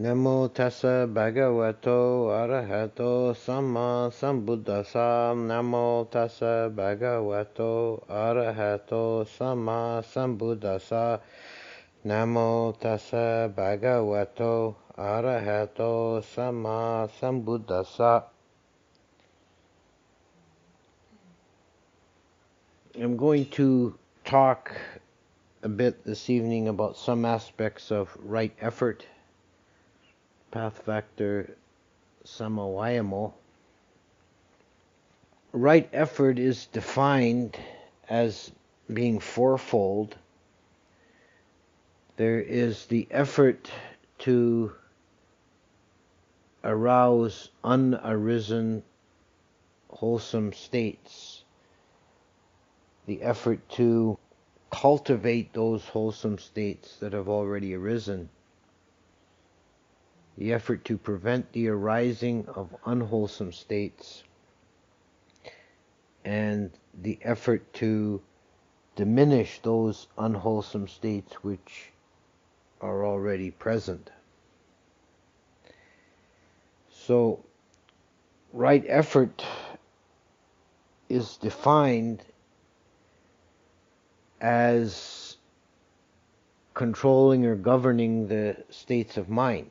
Namo tassa bhagavato arahato samma sambuddhassa. Namo tassa bhagavato arahato samma sambuddhassa. Namo tassa bhagavato arahato samma sambuddhassa. I'm going to talk a bit this evening about some aspects of right effort, path factor samavayamo. Right effort is defined as being fourfold. There is the effort to arouse unarisen wholesome states, the effort to cultivate those wholesome states that have already arisen, the effort to prevent the arising of unwholesome states, and the effort to diminish those unwholesome states which are already present. So, right effort is defined as controlling or governing the states of mind.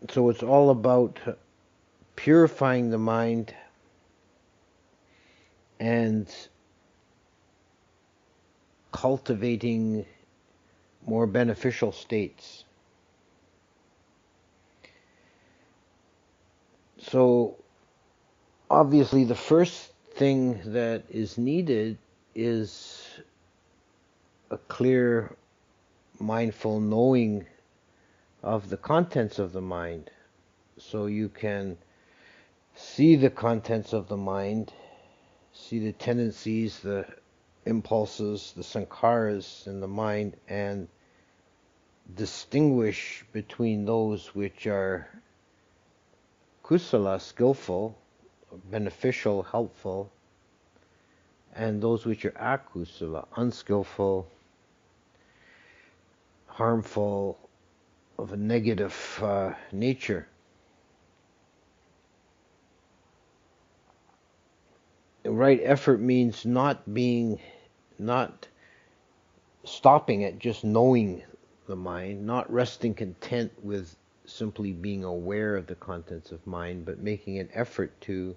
So it's all about purifying the mind and cultivating more beneficial states. So obviously the first thing that is needed is a clear, mindful knowing of the contents of the mind, so you can see the contents of the mind, see the tendencies, the impulses, the sankharas in the mind, and distinguish between those which are kusala, skillful, beneficial, helpful, and those which are akusala, unskillful, harmful, of a negative nature. Right effort means not stopping at just knowing the mind, not resting content with simply being aware of the contents of mind, but making an effort to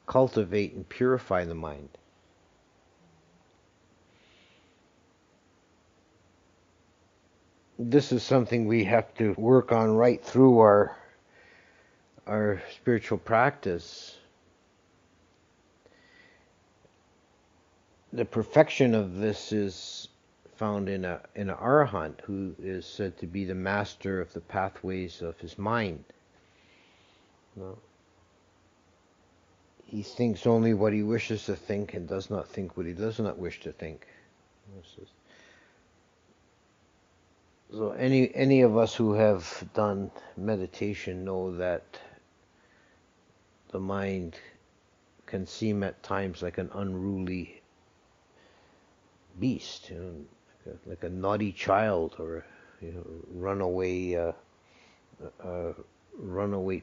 cultivate and purify the mind. This is something we have to work on right through our spiritual practice. The perfection of this is found in an arahant who is said to be the master of the pathways of his mind. No. He thinks only what he wishes to think and does not think what he does not wish to think. So any of us who have done meditation know that the mind can seem at times like an unruly beast, like a naughty child, or runaway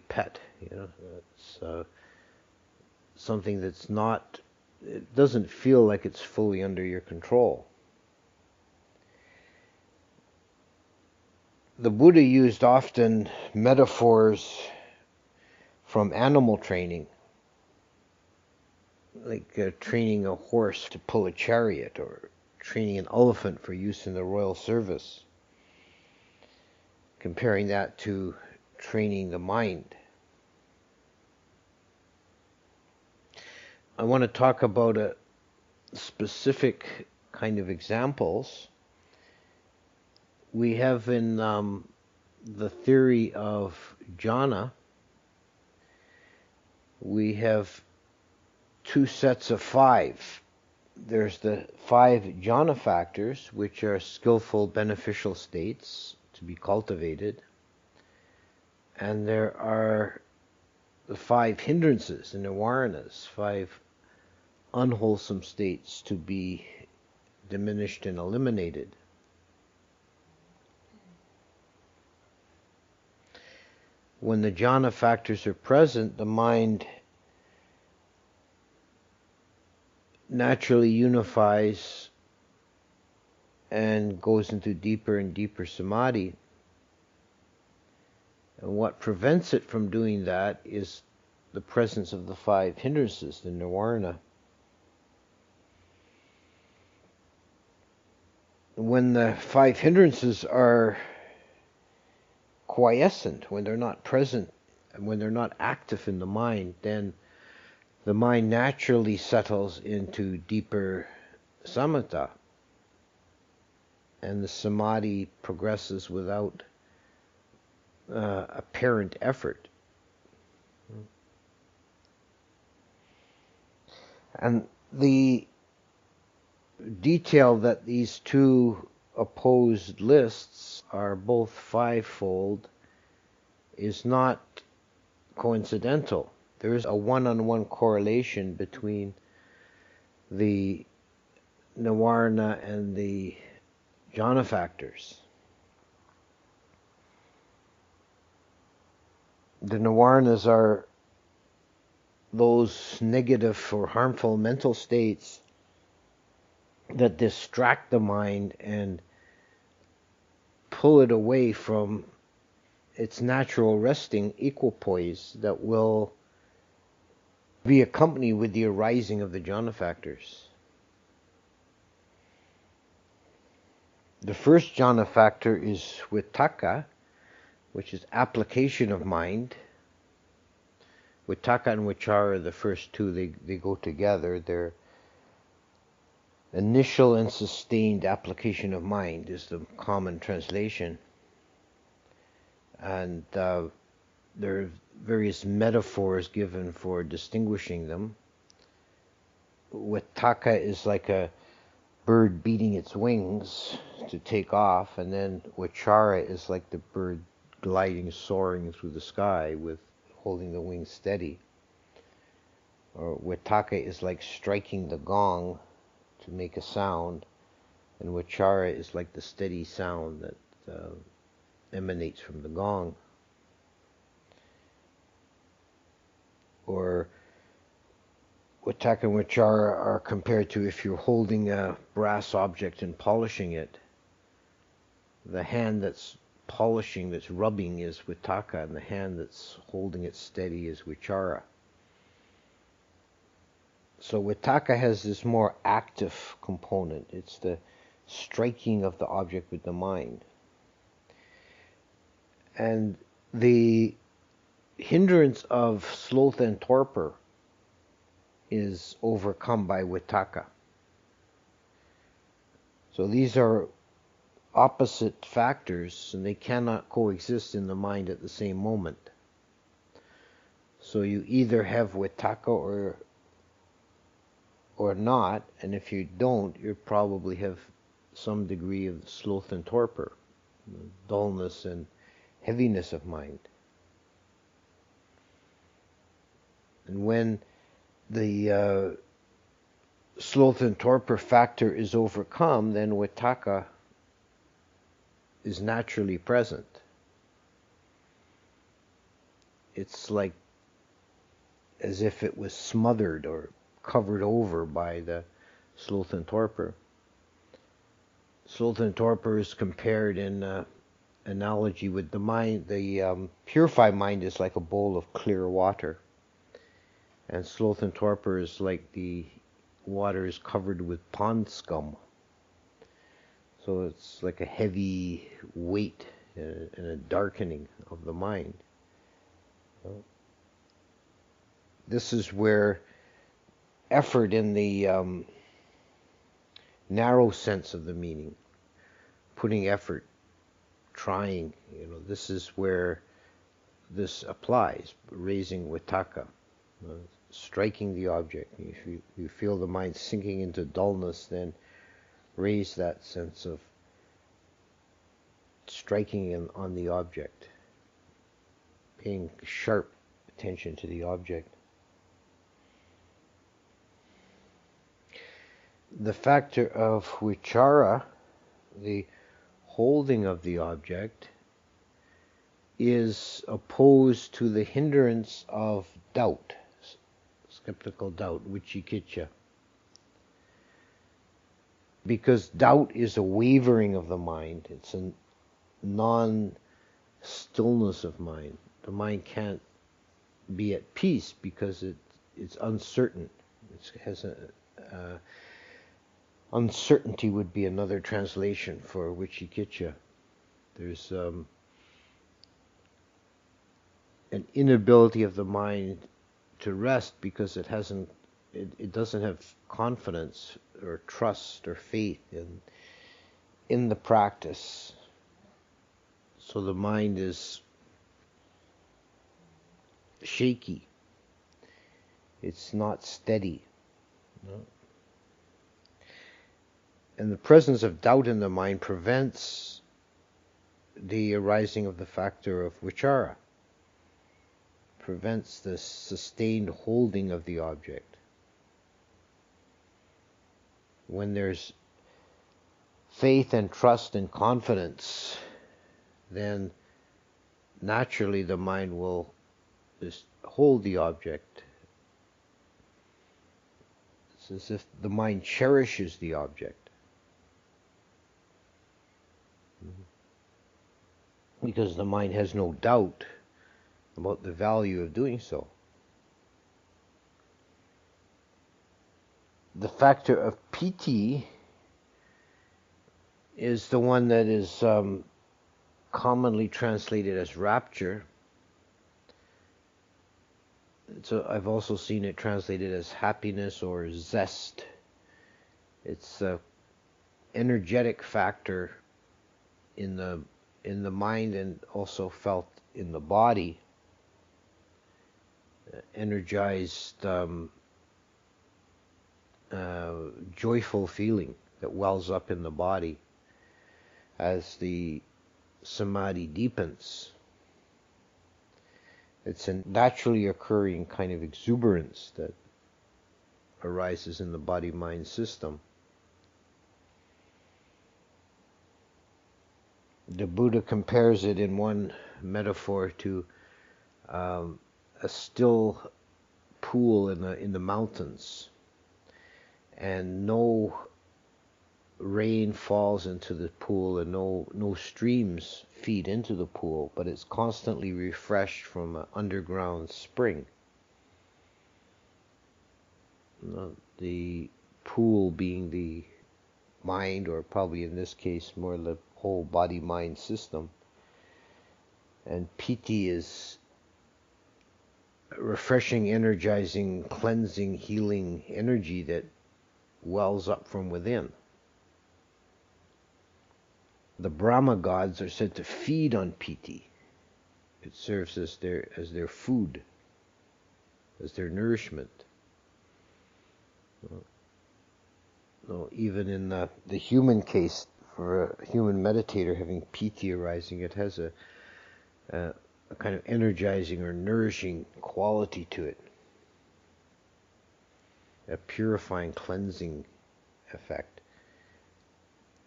pet. It's something that's not. It doesn't feel like it's fully under your control. The Buddha used often metaphors from animal training, like training a horse to pull a chariot, or training an elephant for use in the royal service, comparing that to training the mind. I want to talk about a specific kind of examples. We have in the theory of jhana, we have two sets of five. There's the 5 jhana factors, which are skillful, beneficial states to be cultivated. And there are the 5 hindrances, the nivaranas, 5 unwholesome states to be diminished and eliminated. When the jhana factors are present, the mind naturally unifies and goes into deeper and deeper samadhi. And what prevents it from doing that is the presence of the 5 hindrances, the nirvana. When the 5 hindrances are quiescent, when they're not present, and when they're not active in the mind, then the mind naturally settles into deeper samatha, and the samadhi progresses without apparent effort. And the detail that these two opposed lists are both 5-fold is not coincidental. There is a one-on-one correlation between the nirvana and the jhana factors. The nirvanas are those negative or harmful mental states that distract the mind and pull it away from its natural resting equipoise that will be accompanied with the arising of the jhana factors. The first jhana factor is vitakka, which is application of mind. Vitakka and vichara, the first two, they go together. They're initial and sustained application of mind is the common translation. And there are various metaphors given for distinguishing them. Vitakka is like a bird beating its wings to take off, and then vichara is like the bird gliding, soaring through the sky with holding the wings steady. Or vitakka is like striking the gong to make a sound, and vichara is like the steady sound that emanates from the gong. Or vitakka and vichara are compared to if you're holding a brass object and polishing it. The hand that's polishing, that's rubbing, is vitakka, and the hand that's holding it steady is vichara. So vitakka has this more active component. It's the striking of the object with the mind. And the hindrance of sloth and torpor is overcome by vitakka. So these are opposite factors, and they cannot coexist in the mind at the same moment. So you either have vitakka or not, and if you don't, you probably have some degree of sloth and torpor, dullness and heaviness of mind. And when the sloth and torpor factor is overcome, then vitakka is naturally present. It's like as if it was smothered or covered over by the sloth and torpor. Sloth and torpor is compared in analogy with the mind. The purified mind is like a bowl of clear water, and sloth and torpor is like the water is covered with pond scum. So it's like a heavy weight and a darkening of the mind. This is where effort in the narrow sense of the meaning, putting effort, trying, this is where this applies, raising vitakka, striking the object. If you feel the mind sinking into dullness, then raise that sense of striking on the object, paying sharp attention to the object. the factor of vichara, the holding of the object, is opposed to the hindrance of doubt, skeptical doubt, vicikiccha. Because doubt is a wavering of the mind, it's a non-stillness of mind. The mind can't be at peace because it's uncertain. It has uncertainty would be another translation for vicikiccha. There's an inability of the mind to rest because it doesn't have confidence or trust or faith in the practice. So the mind is shaky. It's not steady. No? And the presence of doubt in the mind prevents the arising of the factor of vichara, prevents the sustained holding of the object. When there's faith and trust and confidence, then naturally the mind will just hold the object. It's as if the mind cherishes the object. Because the mind has no doubt about the value of doing so. The factor of piti is the one that is commonly translated as rapture. So I've also seen it translated as happiness or zest. It's an energetic factor in the mind and also felt in the body. Energized, joyful feeling that wells up in the body as the samadhi deepens. It's a naturally occurring kind of exuberance that arises in the body-mind system. The Buddha compares it in one metaphor to a still pool in the mountains, and no rain falls into the pool and no streams feed into the pool, but it's constantly refreshed from an underground spring. The pool being the mind, or probably in this case more the whole body-mind system. And piti is refreshing, energizing, cleansing, healing energy that wells up from within. The Brahma gods are said to feed on piti. It serves as their food, as their nourishment. Even in the human case, for a human meditator having piti arising, it has a kind of energizing or nourishing quality to it, a purifying, cleansing effect.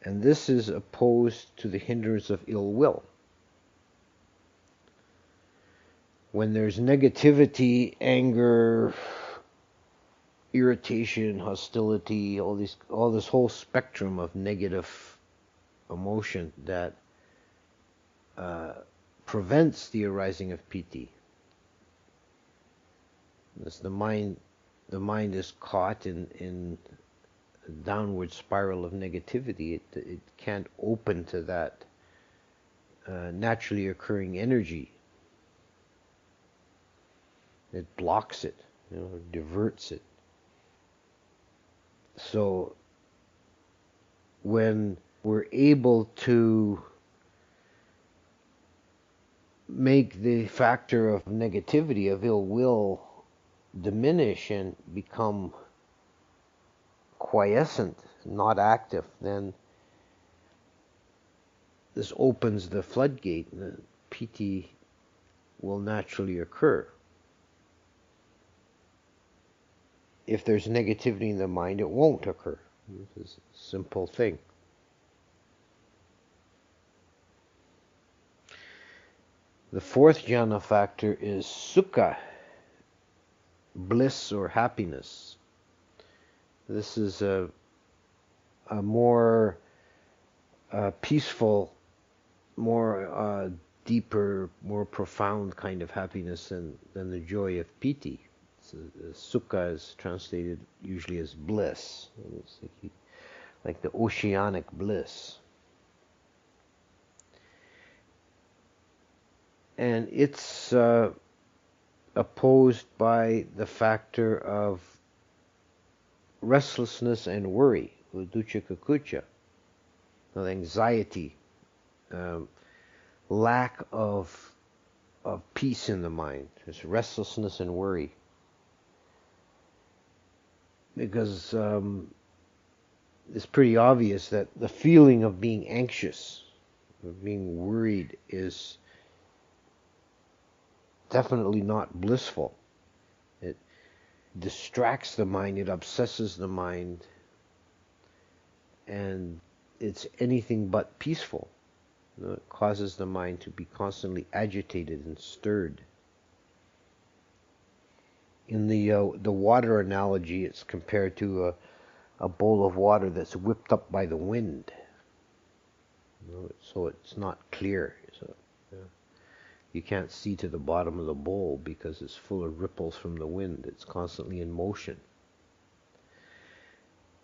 And this is opposed to the hindrance of ill will. When there's negativity, anger, irritation, hostility, all this whole spectrum of negative emotion that prevents the arising of piti. As the mind is caught in a downward spiral of negativity. It can't open to that naturally occurring energy. It blocks it, diverts it. So when we're able to make the factor of negativity, of ill will, diminish and become quiescent, not active, then this opens the floodgate, and the piti will naturally occur. If there's negativity in the mind, it won't occur. This is a simple thing. The fourth jhana factor is sukha, bliss or happiness. This is a more peaceful, more deeper, more profound kind of happiness than the joy of piti. So, sukha is translated usually as bliss. It's like the oceanic bliss. And it's opposed by the factor of restlessness and worry, uducha kucha, anxiety, lack of peace in the mind. There's restlessness and worry. Because it's pretty obvious that the feeling of being anxious, of being worried, is definitely not blissful. It distracts the mind, it obsesses the mind, and it's anything but peaceful. It causes the mind to be constantly agitated and stirred. In the water analogy, it's compared to a bowl of water that's whipped up by the wind. So it's not clear. So, you can't see to the bottom of the bowl because it's full of ripples from the wind. It's constantly in motion.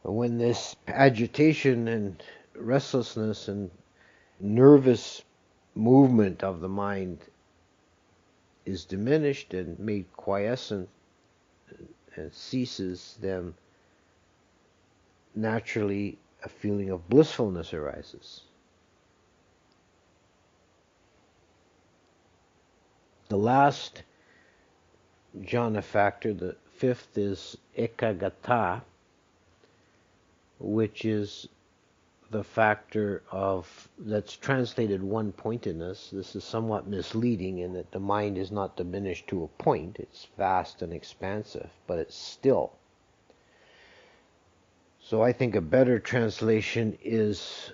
When this agitation and restlessness and nervous movement of the mind is diminished and made quiescent and ceases, then naturally a feeling of blissfulness arises. The last jhana factor, the fifth, is ekagata, which is the factor of that's translated one-pointedness. This is somewhat misleading in that the mind is not diminished to a point. It's vast and expansive, but it's still. So I think a better translation is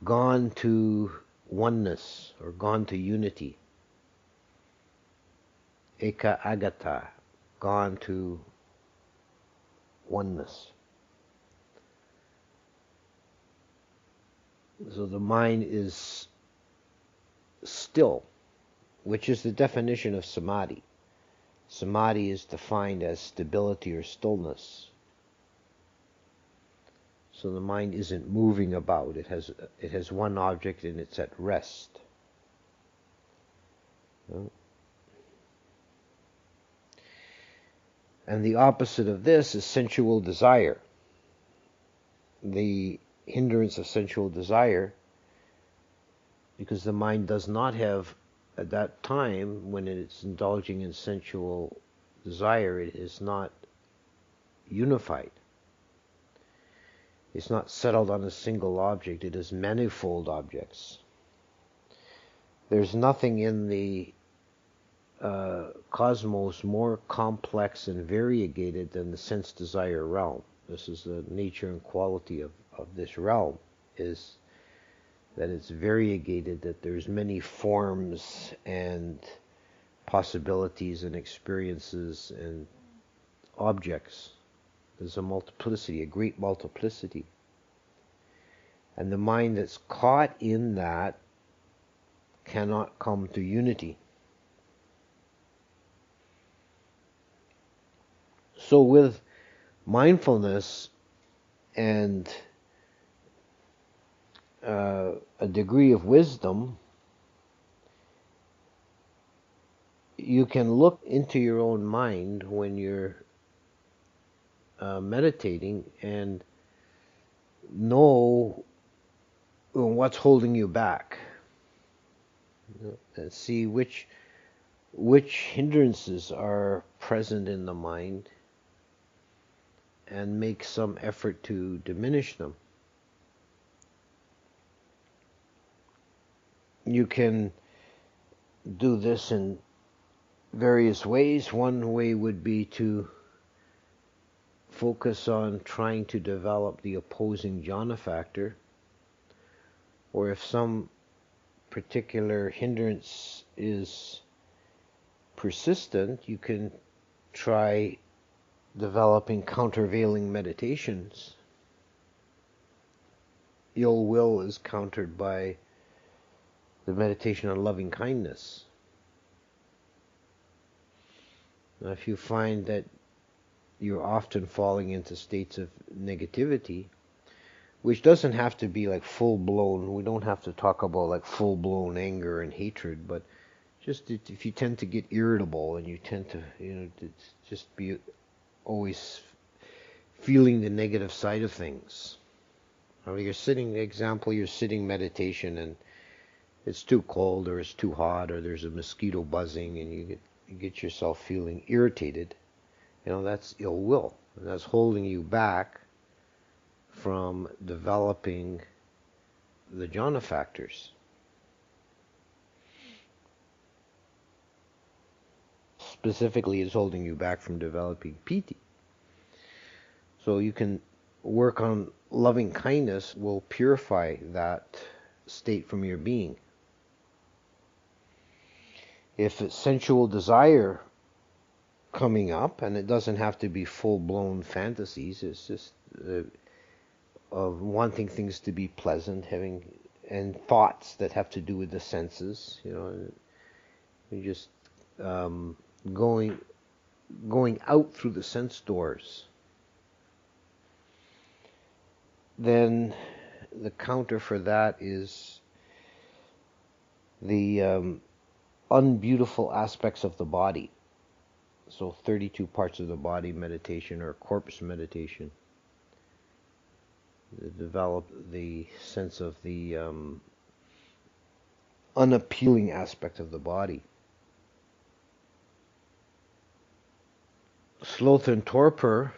gone to oneness or gone to unity. Eka agata, gone to oneness. So the mind is still, which is the definition of samadhi. Samadhi is defined as stability or stillness. So the mind isn't moving about. It has one object and it's at rest. And the opposite of this is sensual desire. The hindrance of sensual desire, because the mind does not have, at that time when it's indulging in sensual desire, it is not unified. It's not settled on a single object. It is manifold objects. There's nothing in the cosmos more complex and variegated than the sense desire realm. This is the nature and quality of this realm, is that it's variegated, that there's many forms and possibilities and experiences and objects. There's a multiplicity, a great multiplicity. And the mind that's caught in that cannot come to unity. So with mindfulness and a degree of wisdom, you can look into your own mind when you're meditating and know what's holding you back, and see which hindrances are present in the mind, and make some effort to diminish them. You can do this in various ways. One way would be to focus on trying to develop the opposing jhana factor, or if some particular hindrance is persistent, you can try developing countervailing meditations. Ill will is countered by the meditation on loving kindness. Now, if you find that you're often falling into states of negativity, which doesn't have to be like full-blown, we don't have to talk about like full-blown anger and hatred, but just if you tend to get irritable and you tend to, just be always feeling the negative side of things. You're sitting meditation and it's too cold or it's too hot or there's a mosquito buzzing and you get yourself feeling irritated. That's ill will. And that's holding you back from developing the jhana factors. Specifically, it's holding you back from developing piti. So you can work on loving kindness will purify that state from your being. If it's sensual desire coming up, and it doesn't have to be full-blown fantasies, it's just of wanting things to be pleasant, and thoughts that have to do with the senses, you just going out through the sense doors. Then the counter for that is the unbeautiful aspects of the body. So 32 parts of the body meditation or corpse meditation. Develop the sense of the unappealing aspect of the body. Sloth and torpor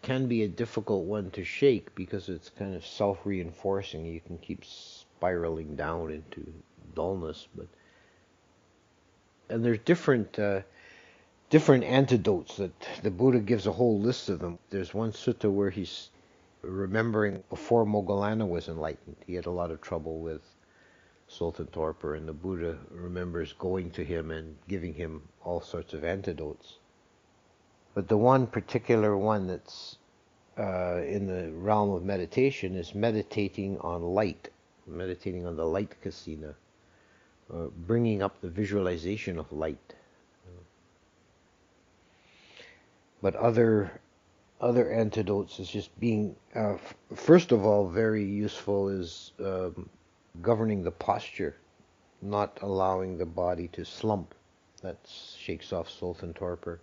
can be a difficult one to shake because it's kind of self-reinforcing. You can keep spiraling down into dullness, and there's different antidotes that the Buddha gives a whole list of them. There's one sutta where he's remembering before Moggallana was enlightened. He had a lot of trouble with sloth and torpor, and the Buddha remembers going to him and giving him all sorts of antidotes. But the one particular one that's in the realm of meditation is meditating on light, meditating on the light kasina, bringing up the visualization of light. But other antidotes is just being, first of all, very useful is governing the posture, not allowing the body to slump. That shakes off sloth and torpor.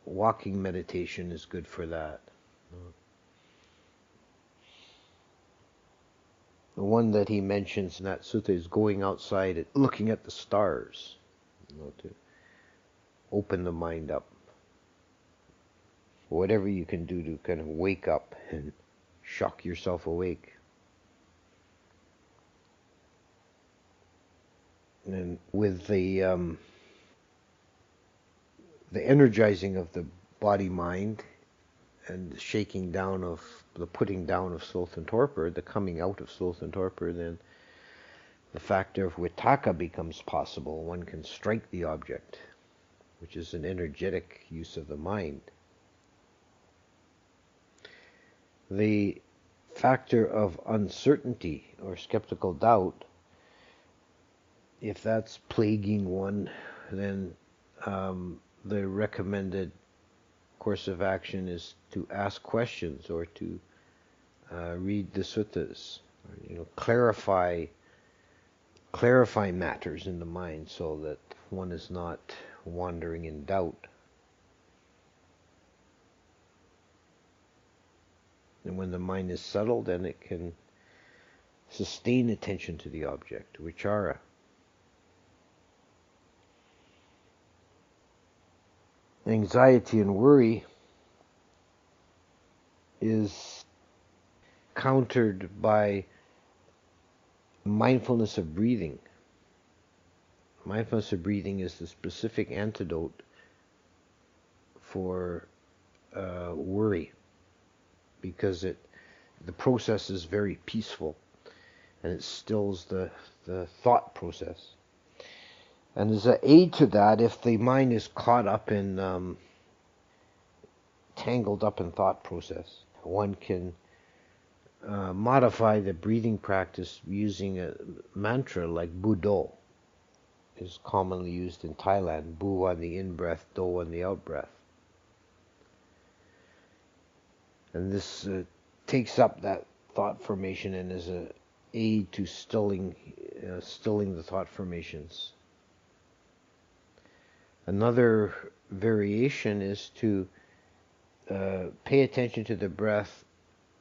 Walking meditation is good for that. The one that he mentions in that sutta is going outside and looking at the stars, to open the mind up. Whatever you can do to kind of wake up and shock yourself awake. And with the energizing of the body-mind and the shaking down of the putting down of sloth and torpor, the coming out of sloth and torpor, then the factor of vitakka becomes possible. One can strike the object, which is an energetic use of the mind. The factor of uncertainty or skeptical doubt, if that's plaguing one, then the recommended course of action is to ask questions or to read the suttas, or, clarify matters in the mind so that one is not wandering in doubt. And when the mind is settled, then it can sustain attention to the object, vichara. Anxiety and worry is countered by mindfulness of breathing. Mindfulness of breathing is the specific antidote for worry, because the process is very peaceful and it stills the thought process. And as an aid to that, if the mind is caught up in tangled up in thought process, one can modify the breathing practice using a mantra like Budo is commonly used in Thailand. Bu on the in-breath, Do on the out-breath. And this takes up that thought formation and is an aid to stilling the thought formations. Another variation is to pay attention to the breath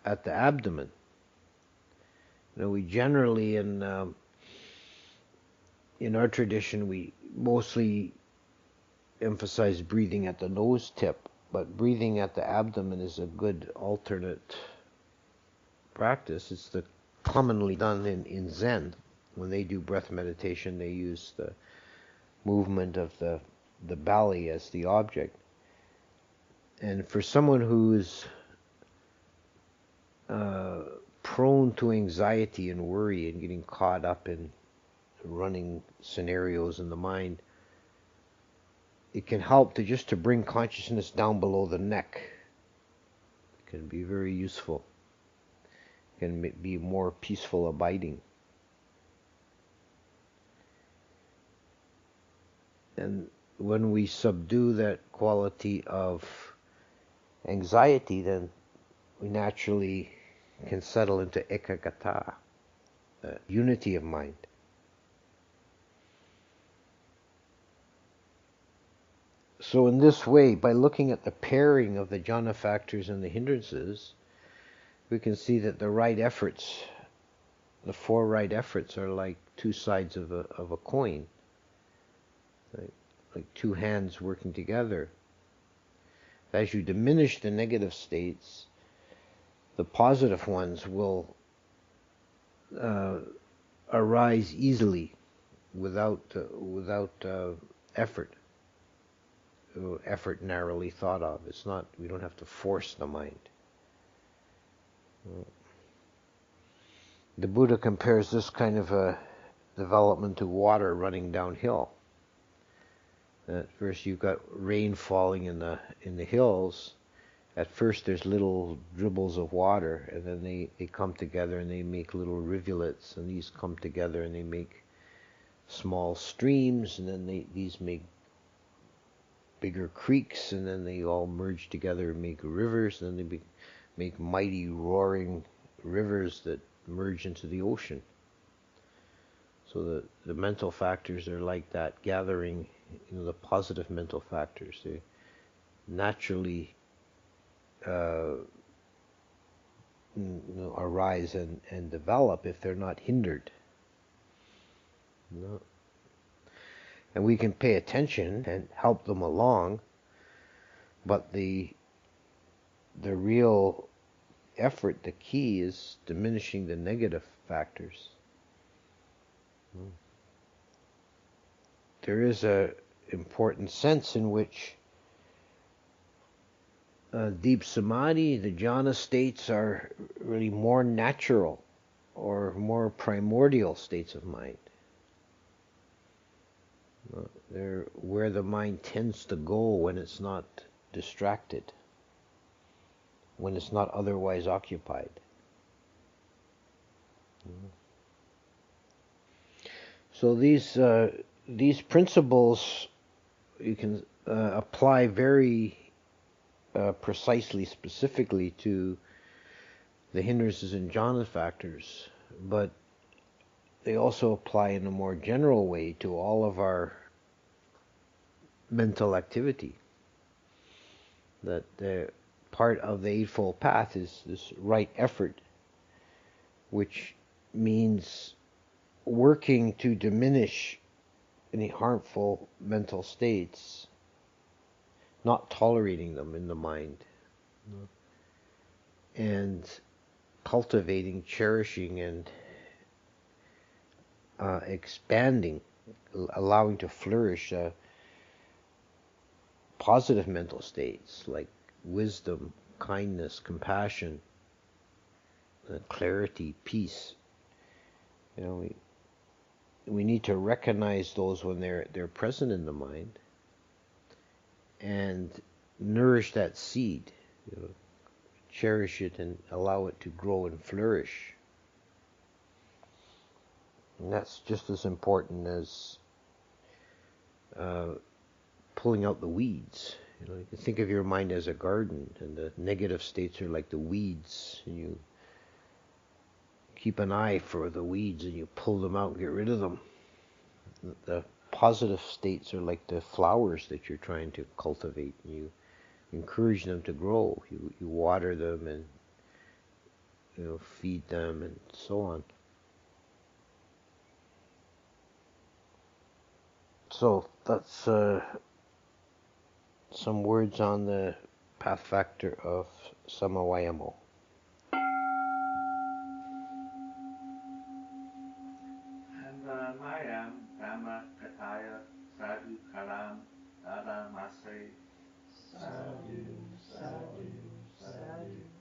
at the abdomen. We generally in our tradition we mostly emphasize breathing at the nose tip, but breathing at the abdomen is a good alternate practice. It's the commonly done in Zen. When they do breath meditation, they use the movement of the belly as the object. And for someone who is prone to anxiety and worry and getting caught up in running scenarios in the mind, it can help to bring consciousness down below the neck. It can be very useful. It can be more peaceful abiding. And when we subdue that quality of anxiety, then we naturally can settle into ekaggata, unity of mind. So in this way, by looking at the pairing of the jhana factors and the hindrances, we can see that the right efforts, the four right efforts, are like two sides of a coin, like two hands working together. As you diminish the negative states, the positive ones will arise easily without effort. Effort narrowly thought of. It's not. We don't have to force the mind. The Buddha compares this kind of a development to water running downhill. At first, you've got rain falling in the hills. At first, there's little dribbles of water, and then they come together and they make little rivulets, and these come together and they make small streams, and then these make bigger creeks, and then they all merge together and make rivers, and then they make mighty roaring rivers that merge into the ocean. So the mental factors are like that, gathering, the positive mental factors. They naturally arise and develop if they're not hindered. And we can pay attention and help them along, but the real effort, the key, is diminishing the negative factors. There is a important sense in which deep samadhi, the jhana states, are really more natural or more primordial states of mind. They're where the mind tends to go when it's not distracted, when it's not otherwise occupied. So these principles you can apply very precisely, specifically to the hindrances and jhana factors, but they also apply in a more general way to all of our mental activity. That the part of the Eightfold Path is this right effort, which means working to diminish any harmful mental states, not tolerating them in the mind, and cultivating, cherishing, and expanding, allowing to flourish positive mental states like wisdom, kindness, compassion, clarity, peace. You know, we need to recognize those when they're present in the mind and nourish that seed. You know, cherish it and allow it to grow and flourish. And that's just as important as pulling out the weeds. You know, you can think of your mind as a garden, and the negative states are like the weeds, and you keep an eye for the weeds and you pull them out and get rid of them. The positive states are like the flowers that you're trying to cultivate, and you encourage them to grow. You water them and feed them and so on. So that's some words on the path factor of Samavayamo. Mayam Dhamma Kataya Sadhu Kalam Dada Masai Sadhu, sadhu, sadhu.